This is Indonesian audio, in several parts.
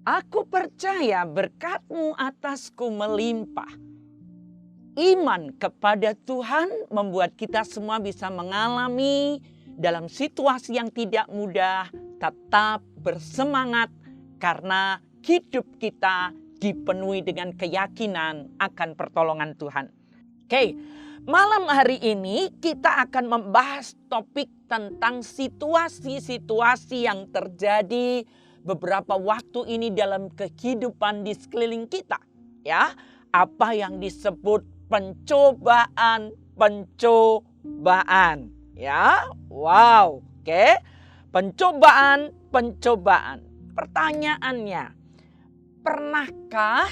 Aku percaya berkat-Mu atasku melimpah. Iman kepada Tuhan membuat kita semua bisa mengalami dalam situasi yang tidak mudah, tetap bersemangat karena hidup kita dipenuhi dengan keyakinan akan pertolongan Tuhan. Oke, malam hari ini kita akan membahas topik tentang situasi-situasi yang terjadi beberapa waktu ini dalam kehidupan di sekeliling kita. Ya, apa yang disebut pencobaan. Ya, wow, oke. Pencobaan. Pertanyaannya, pernahkah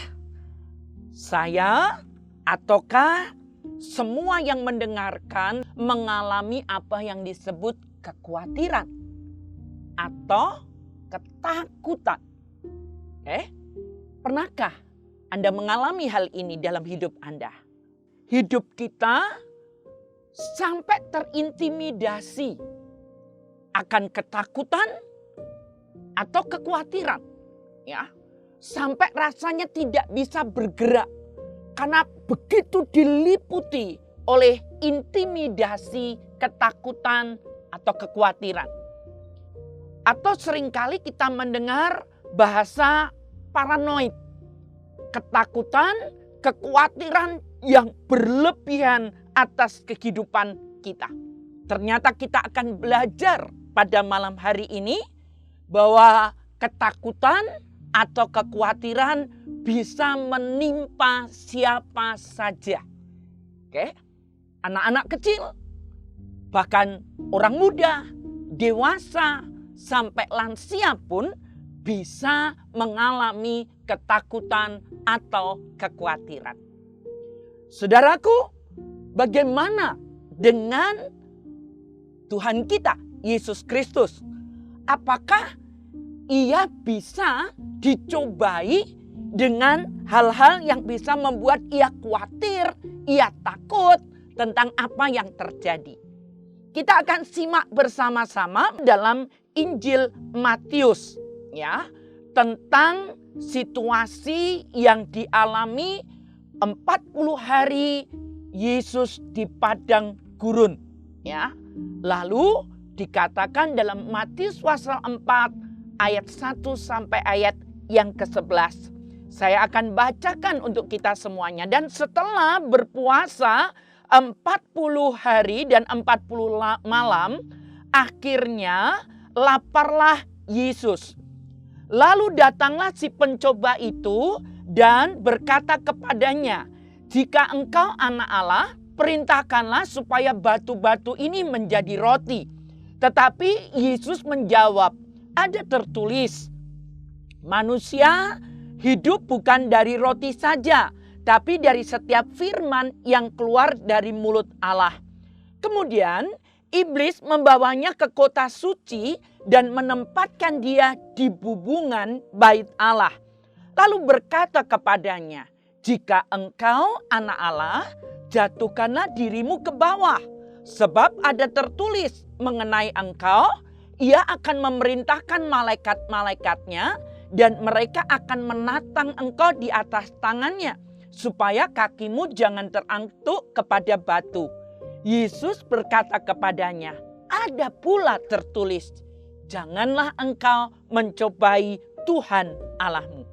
saya ataukah semua yang mendengarkan mengalami apa yang disebut kekhawatiran atau ketakutan? Pernahkah Anda mengalami hal ini dalam hidup Anda? Hidup kita sampai terintimidasi akan ketakutan atau kekhawatiran, ya. Sampai rasanya tidak bisa bergerak karena begitu diliputi oleh intimidasi, ketakutan atau kekhawatiran. Atau seringkali kita mendengar bahasa paranoid, ketakutan, kekhawatiran yang berlebihan atas kehidupan kita. Ternyata kita akan belajar pada malam hari ini bahwa ketakutan atau kekhawatiran bisa menimpa siapa saja. Anak-anak kecil, bahkan orang muda, dewasa, sampai lansia pun bisa mengalami ketakutan atau kekhawatiran. Saudaraku, bagaimana dengan Tuhan kita, Yesus Kristus? Apakah Ia bisa dicobai dengan hal-hal yang bisa membuat Ia khawatir, Ia takut tentang apa yang terjadi? Kita akan simak bersama-sama dalam Injil Matius, ya, tentang situasi yang dialami 40 hari Yesus di padang gurun, ya. Lalu dikatakan dalam Matius pasal 4 ayat 1 sampai ayat yang ke-11. Saya akan bacakan untuk kita semuanya. Dan setelah berpuasa 40 hari dan 40 malam, akhirnya laparlah Yesus. Lalu datanglah si pencoba itu dan berkata kepadanya, "Jika engkau anak Allah, perintahkanlah supaya batu-batu ini menjadi roti." Tetapi Yesus menjawab, "Ada tertulis, manusia hidup bukan dari roti saja, tapi dari setiap firman yang keluar dari mulut Allah." Kemudian iblis membawanya ke kota suci dan menempatkan dia di bubungan bait Allah. Lalu berkata kepadanya, "Jika engkau anak Allah, jatuhkanlah dirimu ke bawah. Sebab ada tertulis mengenai engkau, Ia akan memerintahkan malaikat-malaikatnya dan mereka akan menatang engkau di atas tangannya, supaya kakimu jangan terangkut kepada batu." Yesus berkata kepadanya, "Ada pula tertulis, janganlah engkau mencobai Tuhan Allahmu."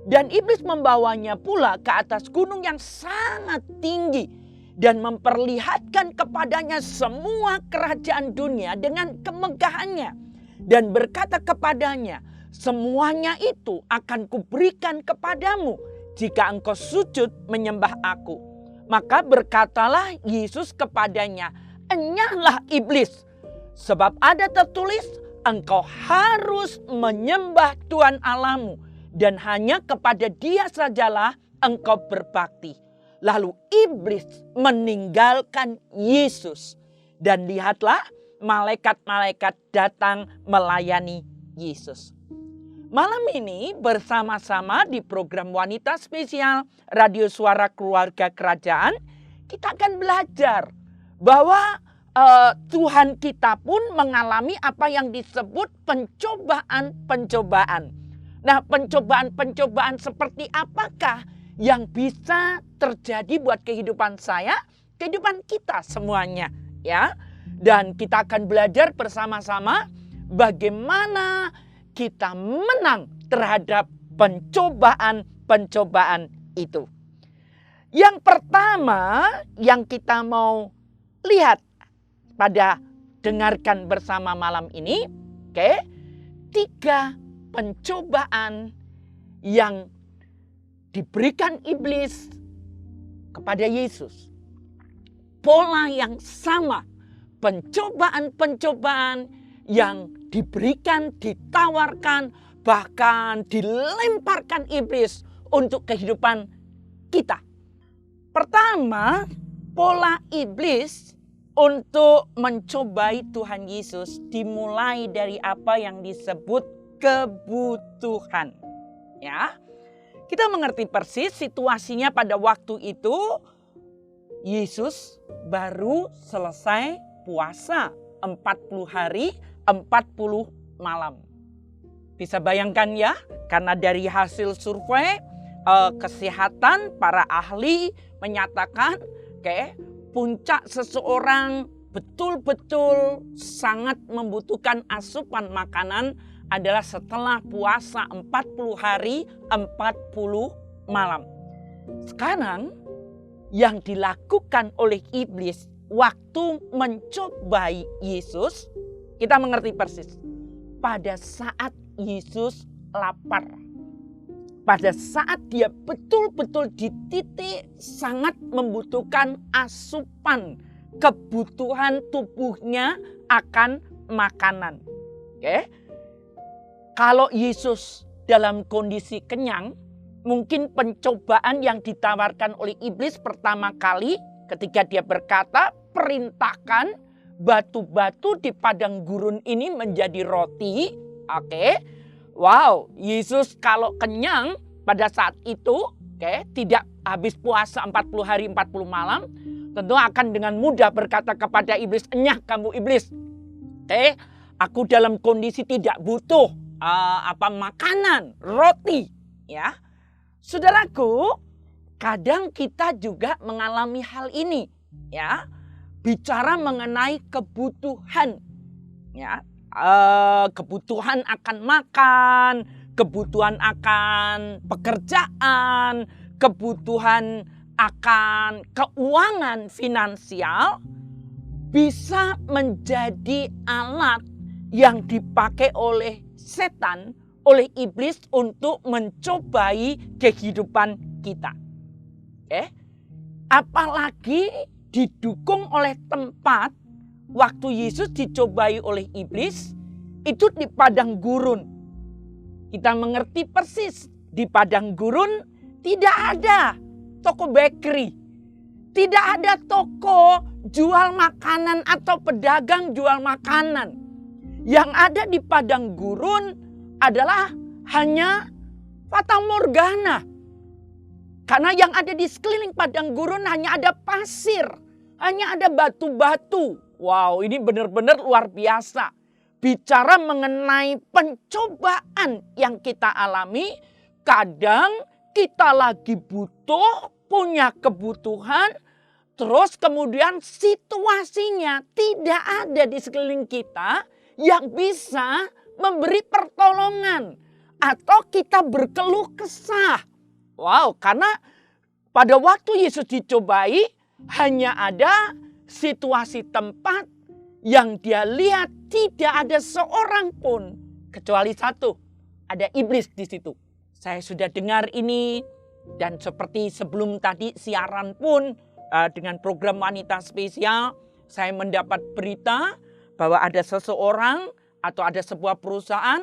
Dan iblis membawanya pula ke atas gunung yang sangat tinggi dan memperlihatkan kepadanya semua kerajaan dunia dengan kemegahannya. Dan berkata kepadanya, "Semuanya itu akan kuberikan kepadamu jika engkau sujud menyembah aku." Maka berkatalah Yesus kepadanya, "Enyahlah iblis, sebab ada tertulis, engkau harus menyembah Tuhan Allahmu, dan hanya kepada Dia sajalah engkau berbakti." Lalu iblis meninggalkan Yesus. Dan lihatlah, malaikat-malaikat datang melayani Yesus. Malam ini bersama-sama di program Wanita Spesial Radio Suara Keluarga Kerajaan, kita akan belajar bahwa Tuhan kita pun mengalami apa yang disebut pencobaan-pencobaan. Nah, pencobaan-pencobaan seperti apakah yang bisa terjadi buat kehidupan saya, kehidupan kita semuanya, ya. Dan kita akan belajar bersama-sama bagaimana kita menang terhadap pencobaan-pencobaan itu. Yang pertama yang kita mau lihat pada dengarkan bersama malam ini, oke, 3 pencobaan yang diberikan iblis kepada Yesus. Pola yang sama, pencobaan-pencobaan yang diberikan, ditawarkan, bahkan dilemparkan iblis untuk kehidupan kita. Pertama, pola iblis untuk mencobai Tuhan Yesus dimulai dari apa yang disebut kebutuhan. Ya. Kita mengerti persis situasinya pada waktu itu Yesus baru selesai puasa 40 hari 40 malam. Bisa bayangkan ya, karena dari hasil survei kesehatan para ahli menyatakan puncak seseorang betul-betul sangat membutuhkan asupan makanan adalah setelah puasa 40 hari 40 malam. Sekarang yang dilakukan oleh iblis waktu mencobai Yesus, kita mengerti persis. Pada saat Yesus lapar, pada saat dia betul-betul di titik sangat membutuhkan asupan, kebutuhan tubuhnya akan makanan. Kalau Yesus dalam kondisi kenyang, mungkin pencobaan yang ditawarkan oleh iblis pertama kali ketika dia berkata, perintahkan batu-batu di padang gurun ini menjadi roti. Wow, Yesus kalau kenyang pada saat itu, tidak habis puasa 40 hari 40 malam, tentu akan dengan mudah berkata kepada iblis, enyah kamu iblis. Aku dalam kondisi tidak butuh makanan, roti, ya. Saudaraku, kadang kita juga mengalami hal ini, ya. Bicara mengenai kebutuhan, ya. Kebutuhan akan makan, kebutuhan akan pekerjaan, kebutuhan akan keuangan finansial bisa menjadi alat yang dipakai oleh setan, oleh iblis untuk mencobai kehidupan kita. Apalagi didukung oleh tempat waktu Yesus dicobai oleh iblis itu di padang gurun. Kita mengerti persis, di padang gurun tidak ada toko bakery, tidak ada toko jual makanan atau pedagang jual makanan. Yang ada di padang gurun adalah hanya fata morgana. Karena yang ada di sekeliling padang gurun hanya ada pasir, hanya ada batu-batu. Wow, ini benar-benar luar biasa. Bicara mengenai pencobaan yang kita alami, kadang kita lagi butuh, punya kebutuhan, terus kemudian situasinya tidak ada di sekeliling kita yang bisa memberi pertolongan. Atau kita berkeluh kesah. Wow, karena pada waktu Yesus dicobai hanya ada situasi tempat yang dia lihat tidak ada seorang pun kecuali satu, ada iblis di situ. Saya sudah dengar ini dan seperti sebelum tadi siaran pun dengan program Wanita Spesial, saya mendapat berita bahwa ada seseorang atau ada sebuah perusahaan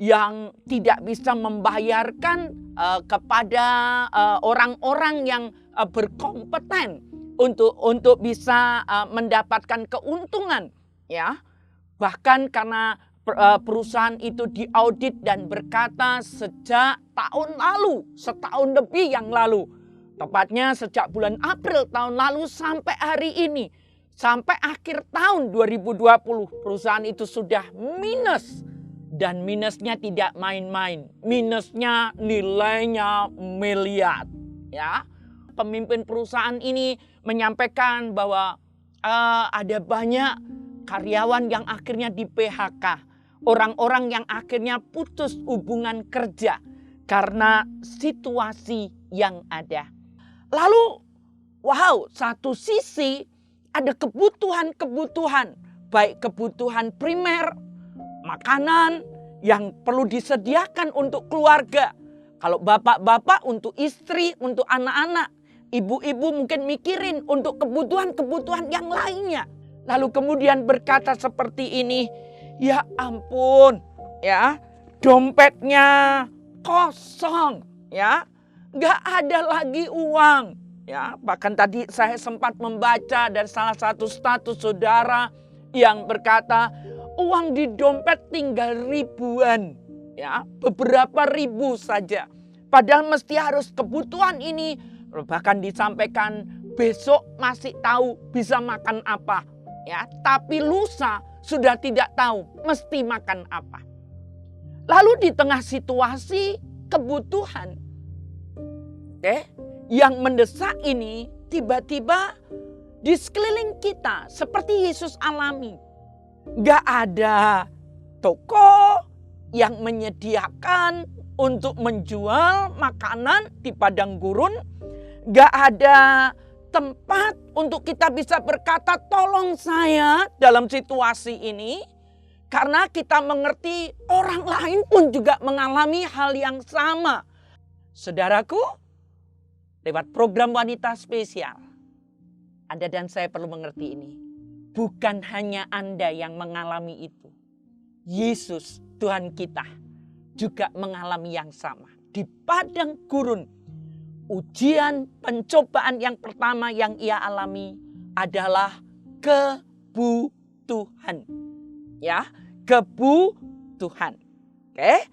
yang tidak bisa membayarkan kepada orang-orang yang berkompeten untuk bisa mendapatkan keuntungan, ya. Bahkan karena perusahaan itu diaudit dan berkata sejak tahun lalu, setahun lebih yang lalu, tepatnya sejak bulan April tahun lalu sampai hari ini, sampai akhir tahun 2020, perusahaan itu sudah minus. Dan minusnya tidak main-main. Minusnya nilainya miliar. Ya, pemimpin perusahaan ini menyampaikan bahwa ada banyak karyawan yang akhirnya di PHK. Orang-orang yang akhirnya putus hubungan kerja karena situasi yang ada. Lalu, wow, satu sisi ada kebutuhan-kebutuhan, baik kebutuhan primer, makanan yang perlu disediakan untuk keluarga. Kalau bapak-bapak untuk istri, untuk anak-anak. Ibu-ibu mungkin mikirin untuk kebutuhan-kebutuhan yang lainnya. Lalu kemudian berkata seperti ini, ya ampun, ya, dompetnya kosong, ya, nggak ada lagi uang. Ya, bahkan tadi saya sempat membaca dari salah satu status saudara yang berkata uang di dompet tinggal ribuan, ya, beberapa ribu saja. Padahal mesti harus kebutuhan ini, bahkan disampaikan besok masih tahu bisa makan apa, ya, tapi lusa sudah tidak tahu mesti makan apa. Lalu di tengah situasi kebutuhan, yang mendesak ini, tiba-tiba di sekeliling kita seperti Yesus alami. Gak ada toko yang menyediakan untuk menjual makanan di padang gurun. Gak ada tempat untuk kita bisa berkata tolong saya dalam situasi ini. Karena kita mengerti orang lain pun juga mengalami hal yang sama. Saudaraku, lewat program Wanita Spesial, Anda dan saya perlu mengerti ini. Bukan hanya Anda yang mengalami itu. Yesus, Tuhan kita, juga mengalami yang sama. Di padang gurun, ujian pencobaan yang pertama yang ia alami adalah kebutuhan. Ya, kebutuhan. Oke.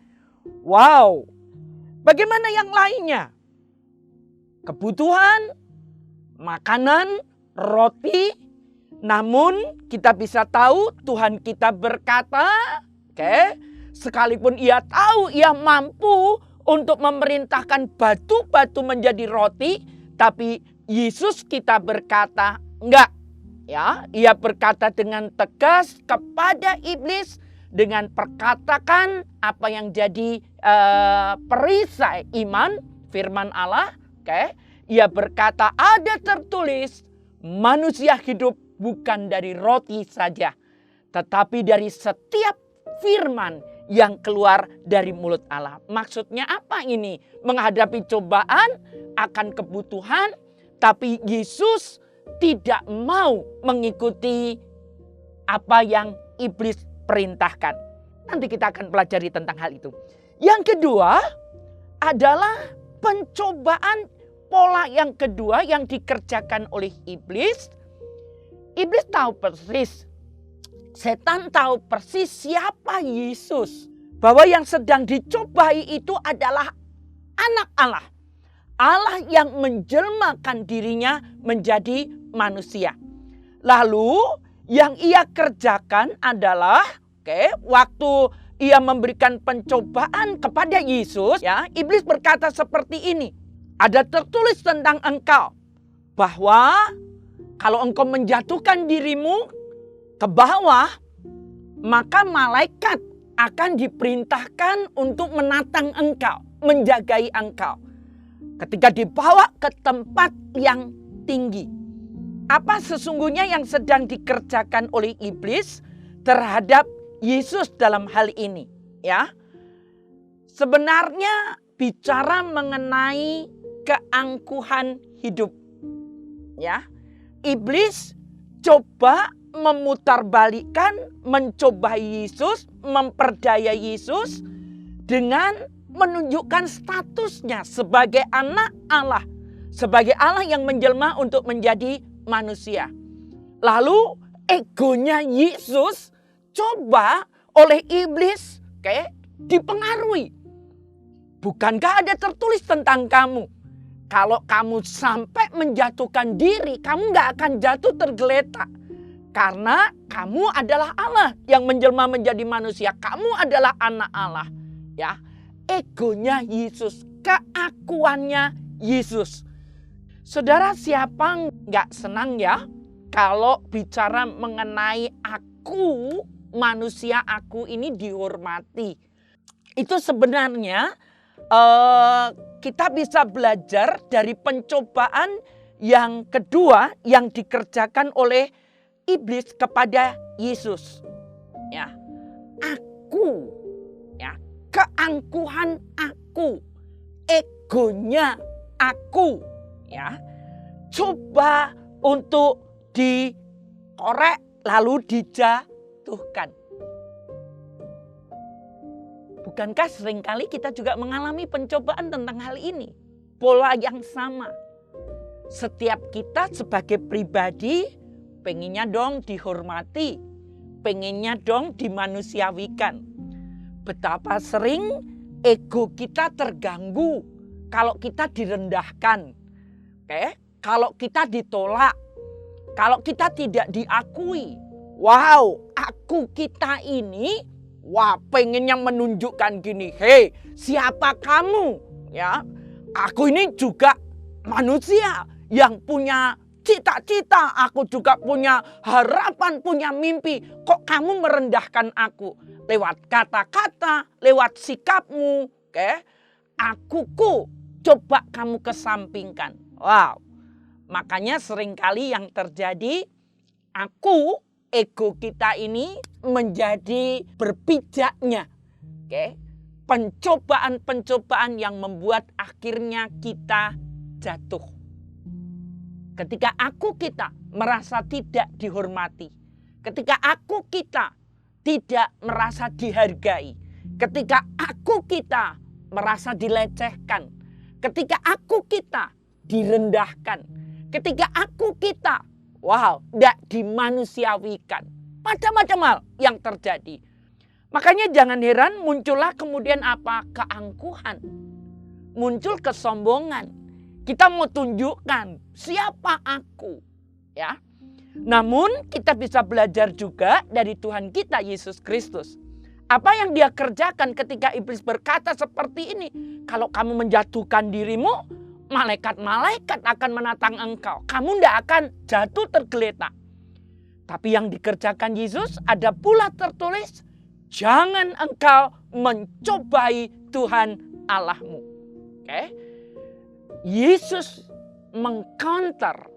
Wow. Bagaimana yang lainnya? Kebutuhan, makanan, roti. Namun kita bisa tahu Tuhan kita berkata, sekalipun ia tahu ia mampu untuk memerintahkan batu-batu menjadi roti, tapi Yesus kita berkata enggak. Ya, ia berkata dengan tegas kepada iblis dengan perkatakan apa yang jadi perisai iman firman Allah. Ia berkata ada tertulis manusia hidup bukan dari roti saja, tetapi dari setiap firman yang keluar dari mulut Allah. Maksudnya apa ini? Menghadapi cobaan akan kebutuhan, tapi Yesus tidak mau mengikuti apa yang iblis perintahkan. Nanti kita akan pelajari tentang hal itu. Yang kedua adalah pencobaan. Pola yang kedua yang dikerjakan oleh iblis. Iblis tahu persis, setan tahu persis siapa Yesus. Bahwa yang sedang dicobai itu adalah anak Allah. Allah yang menjelmakan dirinya menjadi manusia. Lalu yang ia kerjakan adalah, waktu ia memberikan pencobaan kepada Yesus, ya, iblis berkata seperti ini. Ada tertulis tentang engkau bahwa kalau engkau menjatuhkan dirimu ke bawah, maka malaikat akan diperintahkan untuk menatang engkau, menjagai engkau. Ketika dibawa ke tempat yang tinggi. Apa sesungguhnya yang sedang dikerjakan oleh iblis terhadap Yesus dalam hal ini? Ya, sebenarnya bicara mengenai keangkuhan hidup. Ya, iblis coba memutarbalikkan, mencoba Yesus, memperdaya Yesus dengan menunjukkan statusnya sebagai anak Allah, sebagai Allah yang menjelma untuk menjadi manusia. Lalu egonya Yesus coba oleh iblis, dipengaruhi. Bukankah ada tertulis tentang kamu? Kalau kamu sampai menjatuhkan diri, kamu gak akan jatuh tergeletak. Karena kamu adalah Allah yang menjelma menjadi manusia. Kamu adalah anak Allah. Ya, egonya Yesus, keakuannya Yesus. Saudara, siapa nggak senang ya kalau bicara mengenai aku, manusia aku ini dihormati. Itu sebenarnya kita bisa belajar dari pencobaan yang kedua yang dikerjakan oleh iblis kepada Yesus. Ya, aku, ya, keangkuhan aku, egonya aku, ya, coba untuk dikorek lalu dijatuhkan. Bukankah seringkali kita juga mengalami pencobaan tentang hal ini? Pola yang sama. Setiap kita sebagai pribadi pengennya dong dihormati, pengennya dong dimanusiawikan. Betapa sering ego kita terganggu kalau kita direndahkan. Oke? Kalau kita ditolak, kalau kita tidak diakui. Wow, aku kita ini, wah, pengennya menunjukkan gini, hei, siapa kamu? Ya, aku ini juga manusia yang punya cita-cita, aku juga punya harapan, punya mimpi. Kok kamu merendahkan aku lewat kata-kata, lewat sikapmu? Oke, akuku coba kamu kesampingkan. Wow, makanya seringkali yang terjadi, aku, ego kita ini menjadi berpijaknya. Oke, pencobaan-pencobaan yang membuat akhirnya kita jatuh. Ketika aku kita merasa tidak dihormati, ketika aku kita tidak merasa dihargai, ketika aku kita merasa dilecehkan, ketika aku kita direndahkan, ketika aku kita, wow, tidak dimanusiawikan. Macam-macam hal yang terjadi. Makanya jangan heran muncullah kemudian apa? Keangkuhan. Muncul kesombongan. Kita mau tunjukkan siapa aku. Ya. Namun kita bisa belajar juga dari Tuhan kita Yesus Kristus. Apa yang dia kerjakan ketika iblis berkata seperti ini. Kalau kamu menjatuhkan dirimu, malaikat-malaikat akan menatang engkau. Kamu tidak akan jatuh tergeletak. Tapi yang dikerjakan Yesus ada pula tertulis, jangan engkau mencobai Tuhan Allahmu. Oke? Yesus mengcounter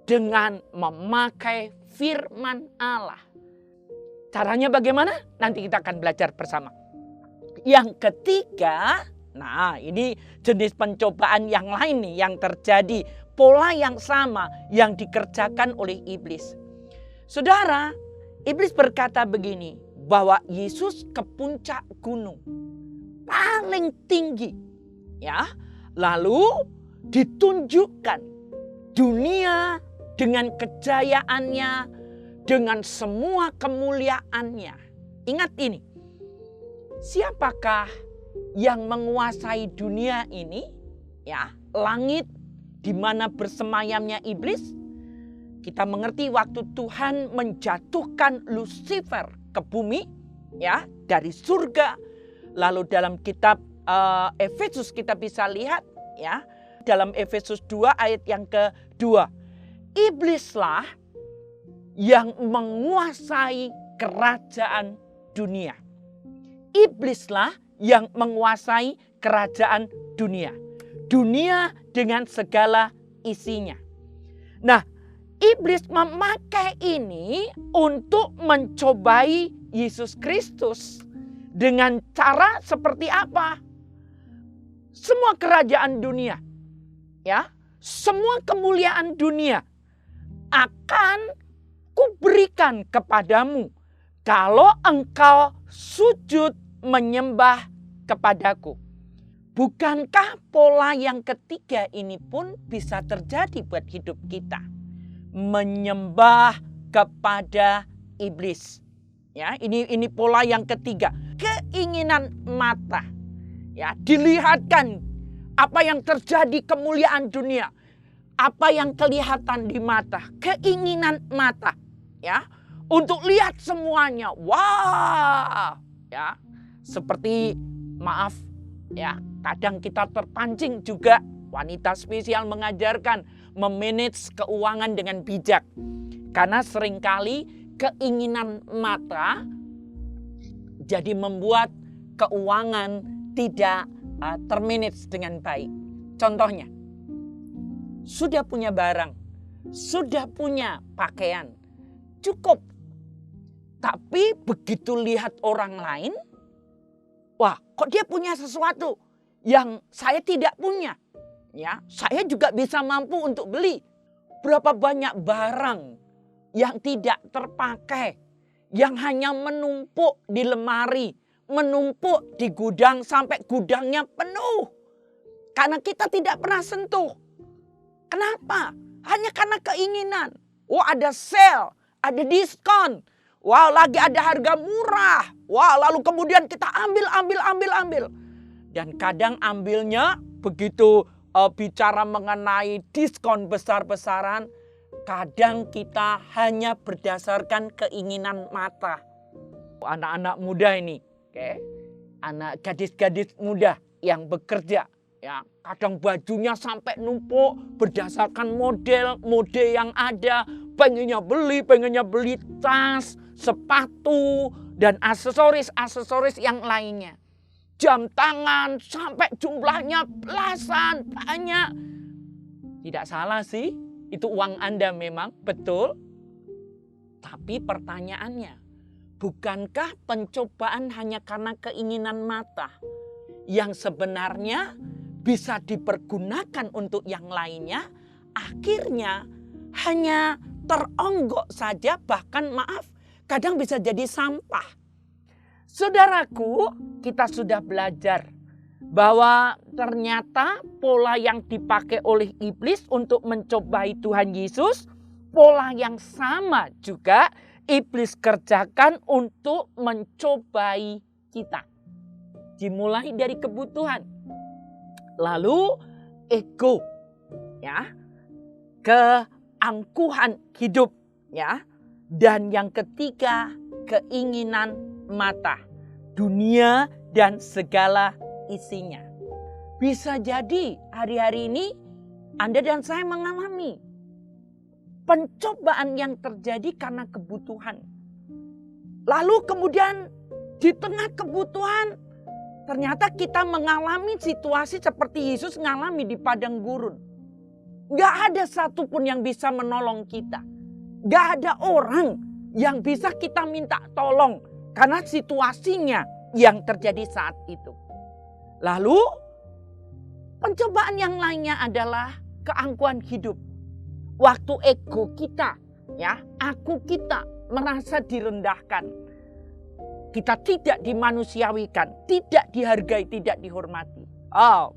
dengan memakai firman Allah. Caranya bagaimana? Nanti kita akan belajar bersama. Yang ketiga, nah ini jenis pencobaan yang lain nih yang terjadi. Pola yang sama yang dikerjakan oleh iblis. Saudara, iblis berkata begini, bahwa Yesus ke puncak gunung. Paling tinggi. Ya, lalu ditunjukkan dunia dengan kejayaannya, dengan semua kemuliaannya. Ingat ini, siapakah yang menguasai dunia ini? Ya, langit di mana bersemayamnya iblis. Kita mengerti waktu Tuhan menjatuhkan Lucifer ke bumi, ya, dari surga. Lalu dalam kitab Efesus kita bisa lihat, ya, dalam Efesus 2 ayat yang kedua, iblislah yang menguasai kerajaan dunia. Iblislah yang menguasai kerajaan dunia. Dunia dengan segala isinya. Nah, iblis memakai ini untuk mencobai Yesus Kristus. Dengan cara seperti apa? Semua kerajaan dunia, ya, semua kemuliaan dunia akan kuberikan kepadamu kalau engkau sujud menyembah kepadaku. Bukankah pola yang ketiga ini pun bisa terjadi buat hidup kita? Menyembah kepada iblis. Ya, ini pola yang ketiga. Keinginan mata. Ya, dilihatkan apa yang terjadi kemuliaan dunia. Apa yang kelihatan di mata. Keinginan mata. ya, untuk lihat semuanya. Wah, ya. Seperti maaf ya, kadang kita terpancing juga, wanita spesial mengajarkan memanage keuangan dengan bijak. Karena seringkali keinginan mata jadi membuat keuangan tidak termanage dengan baik. Contohnya, sudah punya barang, sudah punya pakaian, cukup. Tapi begitu lihat orang lain, wah, kok dia punya sesuatu yang saya tidak punya. Ya, saya juga bisa mampu untuk beli. Berapa banyak barang yang tidak terpakai, yang hanya menumpuk di lemari, menumpuk di gudang sampai gudangnya penuh. Karena kita tidak pernah sentuh. Kenapa? Hanya karena keinginan. Oh, ada sale, ada diskon. Wah, lagi ada harga murah. Wah, lalu kemudian kita ambil. Dan kadang ambilnya begitu bicara mengenai diskon besar-besaran, kadang kita hanya berdasarkan keinginan mata. Anak-anak muda ini, anak gadis-gadis muda yang bekerja, ya, kadang bajunya sampai numpuk berdasarkan mode yang ada. Pengennya beli tas, sepatu, dan aksesoris yang lainnya. Jam tangan sampai jumlahnya belasan, banyak. Tidak salah sih, itu uang Anda memang, betul. Tapi pertanyaannya, bukankah pencobaan hanya karena keinginan mata yang sebenarnya bisa dipergunakan untuk yang lainnya, akhirnya hanya teronggok saja, bahkan maaf, kadang bisa jadi sampah. Saudaraku, kita sudah belajar bahwa ternyata pola yang dipakai oleh iblis untuk mencobai Tuhan Yesus, pola yang sama juga iblis kerjakan untuk mencobai kita. Dimulai dari kebutuhan, lalu ego, ya, keangkuhan hidup, ya, dan yang ketiga keinginan mata, dunia dan segala isinya. Bisa jadi hari-hari ini Anda dan saya mengalami pencobaan yang terjadi karena kebutuhan. Lalu kemudian di tengah kebutuhan ternyata kita mengalami situasi seperti Yesus mengalami di padang gurun. Gak ada satupun yang bisa menolong kita. Gak ada orang yang bisa kita minta tolong karena situasinya yang terjadi saat itu. Lalu pencobaan yang lainnya adalah keangkuhan hidup. Waktu ego kita, ya, aku kita merasa direndahkan. Kita tidak dimanusiawikan, tidak dihargai, tidak dihormati. Oh,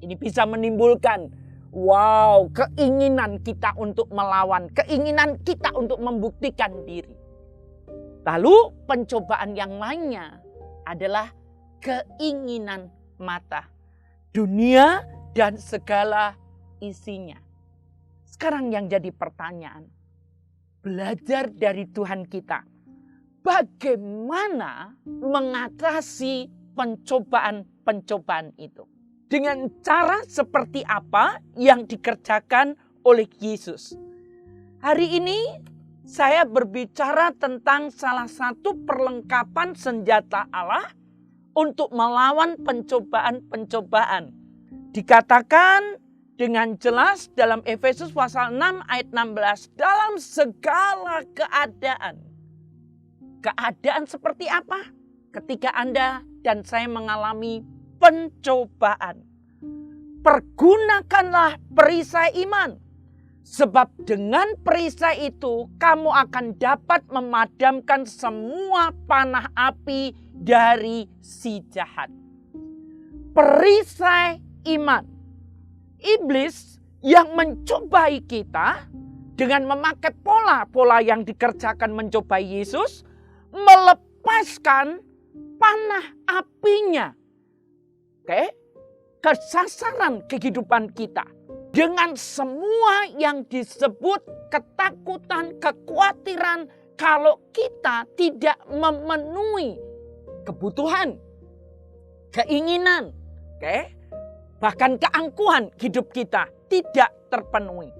ini bisa menimbulkan keinginan kita untuk melawan, keinginan kita untuk membuktikan diri. Lalu pencobaan yang lainnya adalah keinginan mata, dunia dan segala isinya. Sekarang yang jadi pertanyaan, belajar dari Tuhan kita, bagaimana mengatasi pencobaan-pencobaan itu? Dengan cara seperti apa yang dikerjakan oleh Yesus? Hari ini saya berbicara tentang salah satu perlengkapan senjata Allah untuk melawan pencobaan-pencobaan. Dikatakan dengan jelas dalam Efesus pasal 6 ayat 16, dalam segala keadaan. Keadaan seperti apa? Ketika Anda dan saya mengalami pencobaan. Pergunakanlah perisai iman. Sebab dengan perisai itu kamu akan dapat memadamkan semua panah api dari si jahat. Perisai iman. Iblis yang mencobai kita dengan memakai pola-pola yang dikerjakan mencobai Yesus, melepaskan panah apinya ke sasaran kehidupan kita. Dengan semua yang disebut ketakutan, kekhawatiran kalau kita tidak memenuhi kebutuhan, keinginan, bahkan keangkuhan hidup kita tidak terpenuhi.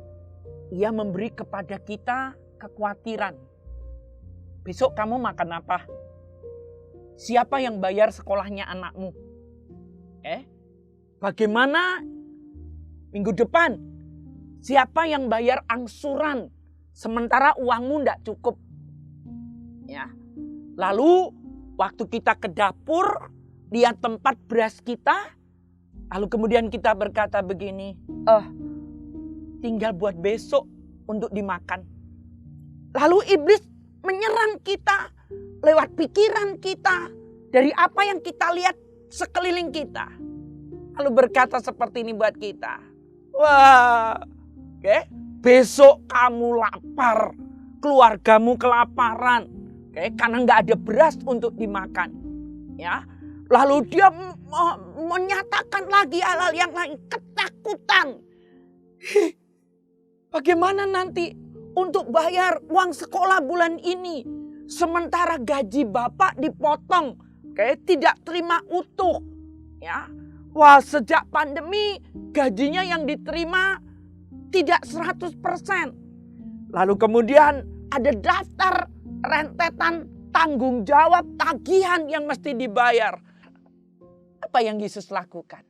Ia memberi kepada kita kekhawatiran. Besok kamu makan apa? Siapa yang bayar sekolahnya anakmu? Bagaimana minggu depan? Siapa yang bayar angsuran? Sementara uangmu tidak cukup. Ya. Lalu waktu kita ke dapur, lihat tempat beras kita, lalu kemudian kita berkata begini, tinggal buat besok untuk dimakan. Lalu iblis menyerang kita lewat pikiran kita dari apa yang kita lihat sekeliling kita. Lalu berkata seperti ini buat kita. Wah, besok kamu lapar, keluargamu kelaparan, karena nggak ada beras untuk dimakan. Ya, lalu dia menyatakan lagi hal-hal yang lain, ketakutan. Bagaimana nanti untuk bayar uang sekolah bulan ini? Sementara gaji bapak dipotong, tidak terima utuh. Ya, wah, sejak pandemi gajinya yang diterima tidak 100%. Lalu kemudian ada daftar rentetan tanggung jawab tagihan yang mesti dibayar. Apa yang Yesus lakukan?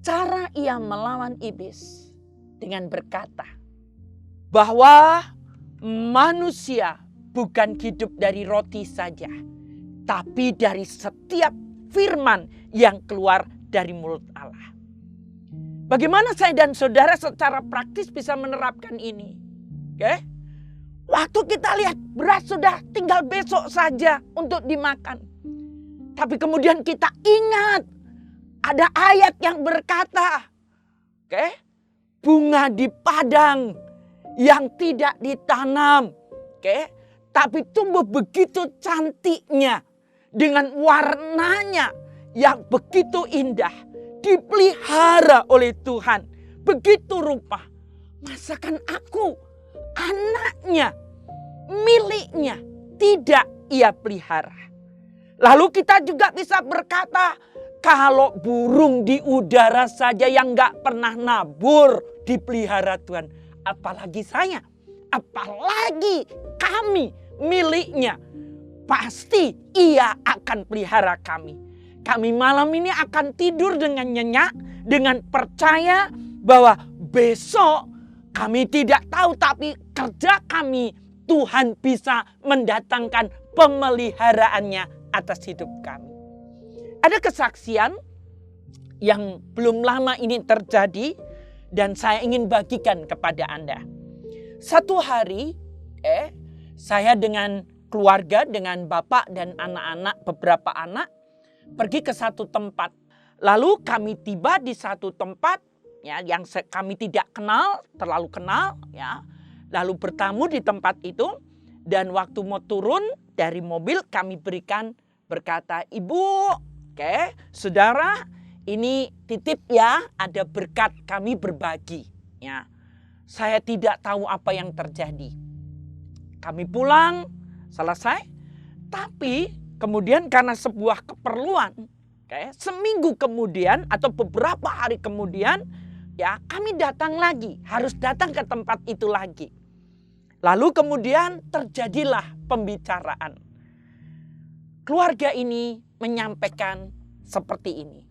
Cara ia melawan iblis dengan berkata bahwa manusia bukan hidup dari roti saja, tapi dari setiap firman yang keluar dari mulut Allah. Bagaimana saya dan saudara secara praktis bisa menerapkan ini? Waktu kita lihat beras sudah tinggal besok saja untuk dimakan. Tapi kemudian kita ingat ada ayat yang berkata, bunga di padang yang tidak ditanam, tapi tumbuh begitu cantiknya dengan warnanya yang begitu indah, dipelihara oleh Tuhan begitu rupa. Masakan aku anaknya, miliknya, tidak ia pelihara. Lalu kita juga bisa berkata, kalau burung di udara saja yang gak pernah nabur dipelihara Tuhan, apalagi saya, apalagi kami miliknya, pasti ia akan pelihara kami. Kami malam ini akan tidur dengan nyenyak, dengan percaya bahwa besok kami tidak tahu, tapi kerja kami Tuhan bisa mendatangkan pemeliharaannya atas hidup kami. Ada kesaksian yang belum lama ini terjadi dan saya ingin bagikan kepada Anda. Satu hari saya dengan keluarga, dengan bapak dan anak-anak, beberapa anak pergi ke satu tempat. Lalu kami tiba di satu tempat yang kami tidak kenal, terlalu kenal. Lalu bertamu di tempat itu dan waktu mau turun dari mobil kami berkata, Ibu, saudara, ini titip ya, ada berkat kami berbagi. Saya tidak tahu apa yang terjadi. Kami pulang, selesai. Tapi kemudian karena sebuah keperluan, seminggu kemudian atau beberapa hari kemudian, kami datang lagi, harus datang ke tempat itu lagi. Lalu kemudian terjadilah pembicaraan. Keluarga ini menyampaikan seperti ini.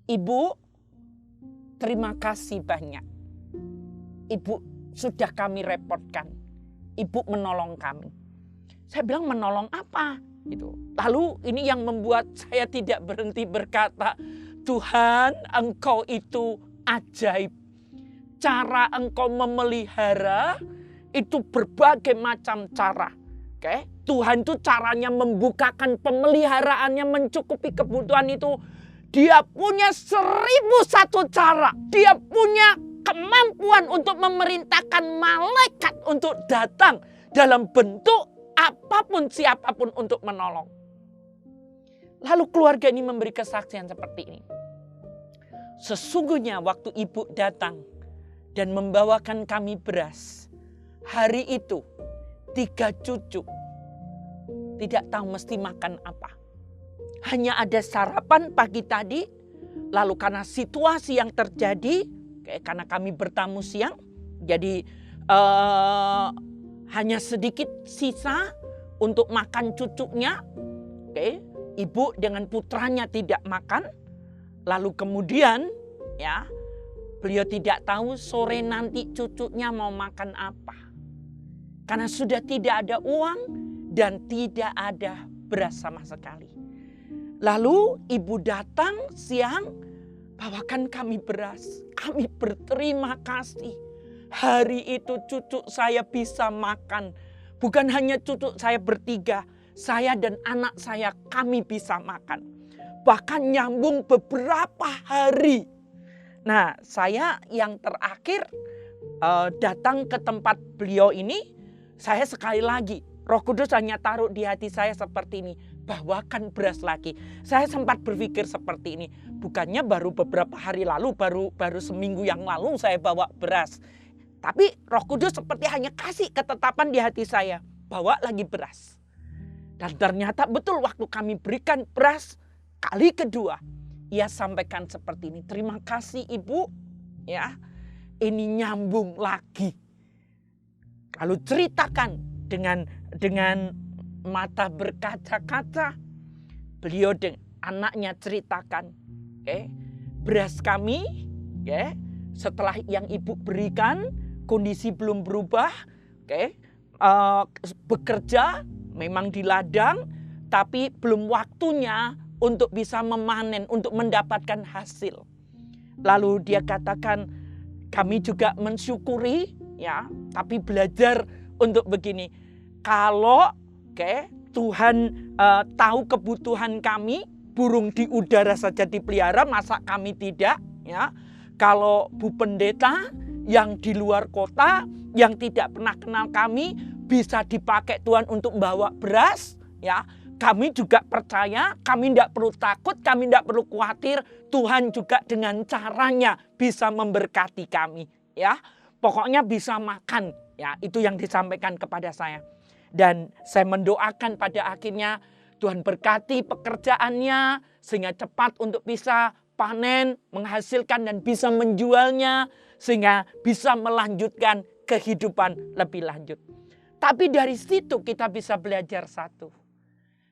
Ibu, terima kasih banyak. Ibu sudah kami repotkan. Ibu menolong kami. Saya bilang menolong apa? Lalu ini yang membuat saya tidak berhenti berkata, Tuhan, Engkau itu ajaib. Cara Engkau memelihara itu berbagai macam cara. Tuhan itu caranya membukakan pemeliharaannya, mencukupi kebutuhan itu. Dia punya 1001 cara. Dia punya kemampuan untuk memerintahkan malaikat untuk datang dalam bentuk apapun, siapapun untuk menolong. Lalu keluarga ini memberi kesaksian seperti ini. Sesungguhnya waktu ibu datang dan membawakan kami beras. Hari itu 3 cucu tidak tahu mesti makan apa. Hanya ada sarapan pagi tadi, lalu karena situasi yang terjadi, karena kami bertamu siang, jadi hanya sedikit sisa untuk makan cucunya. Ibu dengan putranya tidak makan. Lalu kemudian ya, beliau tidak tahu sore nanti cucunya mau makan apa. Karena sudah tidak ada uang dan tidak ada beras sama sekali. Lalu ibu datang siang, bawakan kami beras. Kami berterima kasih. Hari itu cucu saya bisa makan. Bukan hanya cucu saya bertiga, saya dan anak saya kami bisa makan. Bahkan nyambung beberapa hari. Nah, saya yang terakhir datang ke tempat beliau ini, saya sekali lagi, Roh Kudus hanya taruh di hati saya seperti ini, bawakan beras lagi. Saya sempat berpikir seperti ini, bukannya baru beberapa hari lalu, baru seminggu yang lalu saya bawa beras. Tapi Roh Kudus seperti hanya kasih ketetapan di hati saya, bawa lagi beras. Dan ternyata betul waktu kami berikan beras kali kedua, ia sampaikan seperti ini, terima kasih Ibu, ya, ini nyambung lagi. Lalu ceritakan dengan mata berkaca-kaca, beliau dengan anaknya ceritakan, beras kami, setelah yang Ibu berikan, kondisi belum berubah, bekerja memang di ladang, tapi belum waktunya untuk bisa memanen, untuk mendapatkan hasil. Lalu dia katakan, kami juga mensyukuri, ya, tapi belajar untuk begini. Kalau Tuhan tahu kebutuhan kami, burung di udara saja dipelihara, masa kami tidak? Ya, kalau Bu Pendeta yang di luar kota, yang tidak pernah kenal kami, bisa dipakai Tuhan untuk membawa beras, ya, kami juga percaya, kami tidak perlu takut, kami tidak perlu khawatir, Tuhan juga dengan caranya bisa memberkati kami, ya. Pokoknya bisa makan, ya, itu yang disampaikan kepada saya. Dan saya mendoakan pada akhirnya Tuhan berkati pekerjaannya sehingga cepat untuk bisa panen, menghasilkan dan bisa menjualnya sehingga bisa melanjutkan kehidupan lebih lanjut. Tapi dari situ kita bisa belajar satu.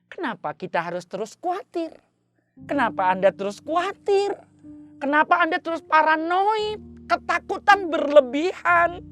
Kenapa kita harus terus khawatir? Kenapa Anda terus khawatir? Kenapa Anda terus paranoid? Ketakutan berlebihan.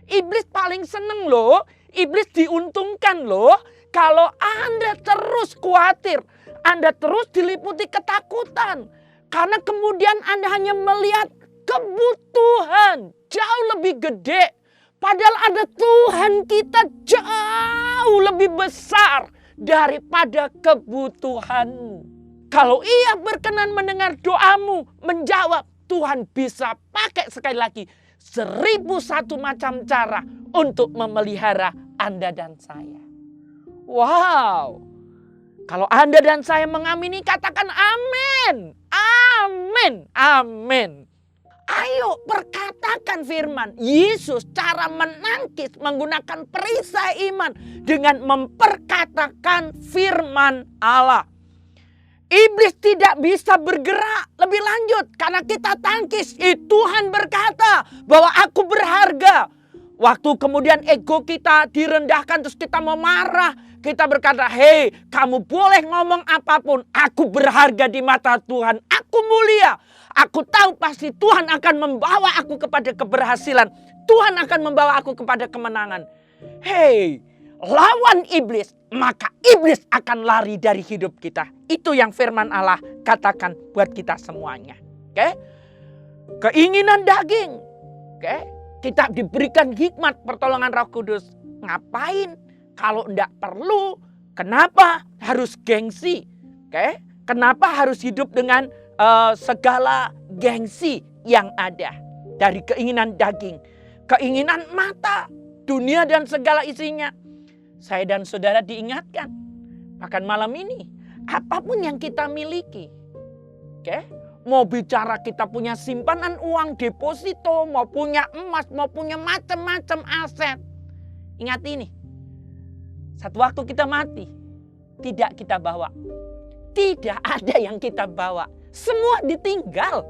Iblis paling seneng loh. Iblis diuntungkan loh. Kalau Anda terus khawatir. Anda terus diliputi ketakutan. Karena kemudian Anda hanya melihat kebutuhan jauh lebih gede. Padahal ada Tuhan kita jauh lebih besar daripada kebutuhanmu. Kalau Ia berkenan mendengar doamu, menjawab, Tuhan bisa pakai sekali lagi 1001 macam cara untuk memelihara Anda dan saya. Wow. Kalau Anda dan saya mengamini, katakan amin. Amin. Amin. Ayo perkatakan firman Yesus, cara menangkis menggunakan perisai iman dengan memperkatakan firman Allah. Iblis tidak bisa bergerak lebih lanjut karena kita tangkis. Tuhan berkata bahwa aku berharga. Waktu kemudian ego kita direndahkan terus kita mau marah. Kita berkata, hei, kamu boleh ngomong apapun. Aku berharga di mata Tuhan. Aku mulia. Aku tahu pasti Tuhan akan membawa aku kepada keberhasilan. Tuhan akan membawa aku kepada kemenangan. Hei, lawan iblis, maka iblis akan lari dari hidup kita. Itu yang firman Allah katakan buat kita semuanya. Keinginan daging. Kita diberikan hikmat pertolongan Roh Kudus. Ngapain? Kalau tidak perlu, kenapa harus gengsi? Kenapa harus hidup dengan segala gengsi yang ada dari keinginan daging, keinginan mata, dunia dan segala isinya. Saya dan saudara diingatkan, bahkan malam ini, apapun yang kita miliki, Mau bicara kita punya simpanan uang deposito, mau punya emas, mau punya macam-macam aset. Ingat ini, satu waktu kita mati, tidak kita bawa. Tidak ada yang kita bawa. Semua ditinggal.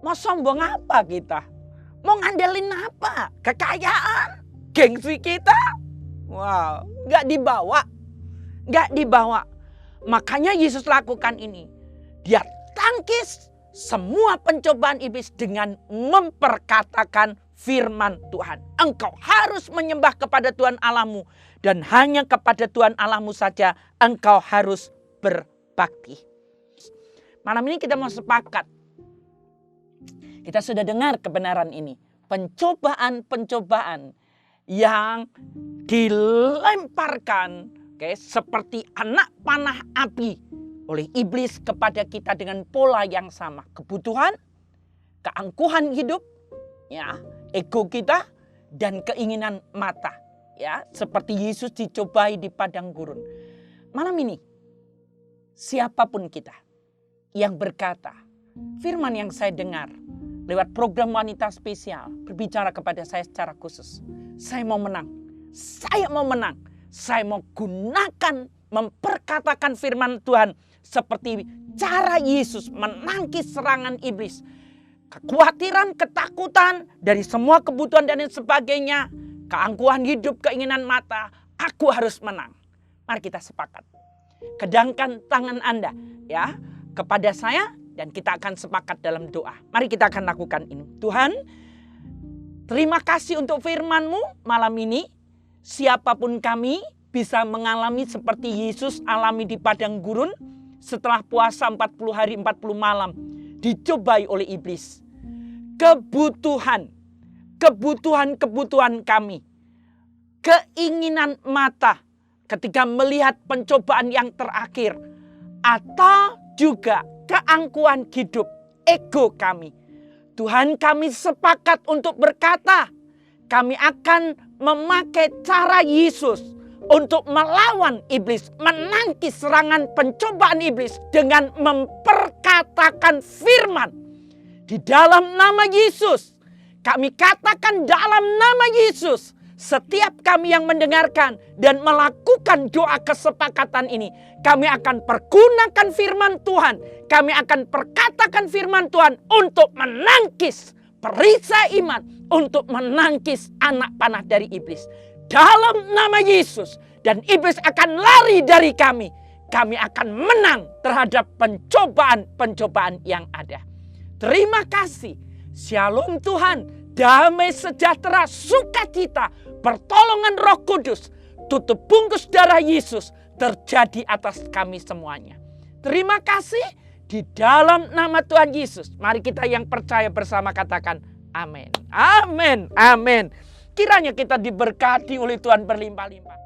Mau sombong apa kita? Mau ngandelin apa? Kekayaan? Gengsi kita? Wow, gak dibawa. Gak dibawa. Makanya Yesus lakukan ini. Dia tangkis semua pencobaan iblis dengan memperkatakan firman Tuhan. Engkau harus menyembah kepada Tuhan Allahmu. Dan hanya kepada Tuhan Allahmu saja engkau harus berbakti. Malam ini kita mau sepakat. Kita sudah dengar kebenaran ini. Pencobaan-pencobaan yang dilemparkan seperti anak panah api oleh iblis kepada kita dengan pola yang sama. Kebutuhan, keangkuhan hidup, ya, ego kita, dan keinginan mata. Ya, seperti Yesus dicobai di padang gurun. Malam ini, siapapun kita yang berkata, firman yang saya dengar lewat program Wanita Spesial berbicara kepada saya secara khusus. Saya mau menang. Saya mau menang. Saya mau gunakan memperkatakan firman Tuhan seperti cara Yesus menangkis serangan iblis. Kekhawatiran, ketakutan dari semua kebutuhan dan sebagainya. Keangkuhan hidup, keinginan mata. Aku harus menang. Mari kita sepakat. Kedangkan tangan Anda ya kepada saya dan kita akan sepakat dalam doa. Mari kita akan lakukan ini. Tuhan, terima kasih untuk firman-Mu malam ini. Siapapun kami bisa mengalami seperti Yesus alami di padang gurun setelah puasa 40 hari 40 malam dicobai oleh iblis. Kebutuhan kami, keinginan mata ketika melihat pencobaan yang terakhir, atau juga keangkuhan hidup, ego kami. Tuhan, kami sepakat untuk berkata, kami akan memakai cara Yesus untuk melawan iblis, menangkis serangan pencobaan iblis dengan memperkatakan firman. Di dalam nama Yesus, kami katakan dalam nama Yesus, setiap kami yang mendengarkan dan melakukan doa kesepakatan ini, kami akan pergunakan firman Tuhan. Kami akan perkatakan firman Tuhan untuk menangkis perisai iman, untuk menangkis anak panah dari iblis. Dalam nama Yesus, dan iblis akan lari dari kami. Kami akan menang terhadap pencobaan-pencobaan yang ada. Terima kasih. Shalom Tuhan. Damai sejahtera, sukacita, pertolongan Roh Kudus, tutup bungkus darah Yesus terjadi atas kami semuanya. Terima kasih di dalam nama Tuhan Yesus. Mari kita yang percaya bersama katakan amin. Amin. Amin. Kiranya kita diberkati oleh Tuhan berlimpah-limpah.